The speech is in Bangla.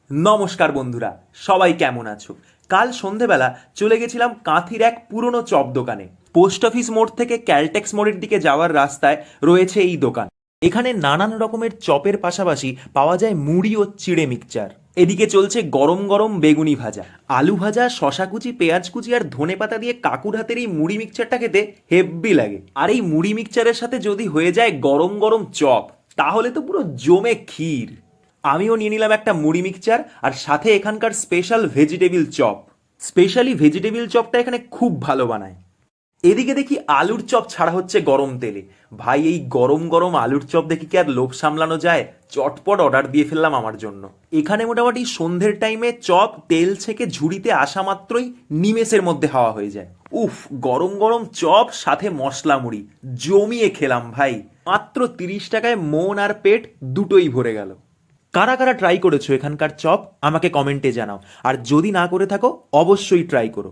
নমস্কার বন্ধুরা, সবাই কেমন আছো? কাল সন্ধেবেলা চলে গেছিলাম কাঁথির এক পুরনো চপ দোকানে। পোস্ট অফিস মোড় থেকে ক্যালটেক্স মোড়ের দিকে যাওয়ার রাস্তায় রয়েছে এই দোকান। এখানে নানান রকমের চপের পাশাপাশি পাওয়া যায় মুড়ি ও চিড়ে মিক্সচার। এদিকে চলছে গরম গরম বেগুনি ভাজা, আলু ভাজা, শশা কুচি, পেঁয়াজ কুচি আর ধনেপাতা দিয়ে কাকুর হাতের এই মুড়ি মিক্সচারটা খেতে হেব্বি লাগে। আর এই মুড়ি মিক্সচারের সাথে যদি হয়ে যায় গরম গরম চপ, তাহলে তো পুরো জমে ক্ষীর। আমিও নিয়ে নিলাম একটা মুড়ি মিক্সচার আর সাথে এখানকার special vegetable chop. Specially vegetable চপটা এখানে খুব ভালো বানায়। এদিকে দেখি আলুর চপ ছাড়া হচ্ছে গরম তেলে। ভাই, এই গরম গরম আলুর চপ দেখি কি আর লোভ সামলানো যায়? চটপট অর্ডার দিয়ে ফেললাম আমার জন্য। এখানে মোটামুটি সন্ধ্যের টাইমে চপ তেল ছেঁকে ঝুড়িতে আসা মাত্রই নিমেষের মধ্যে হাওয়া হয়ে যায়। উফ, গরম গরম চপ সাথে মশলা মুড়ি জমিয়ে খেলাম ভাই। মাত্র 30 টাকায় মন আর পেট দুটোই ভরে গেল। কারা কারা ট্রাই করেছো এখানকার চপ আমাকে কমেন্টে জানাও, আর যদি না করে থাকো অবশ্যই ট্রাই করো।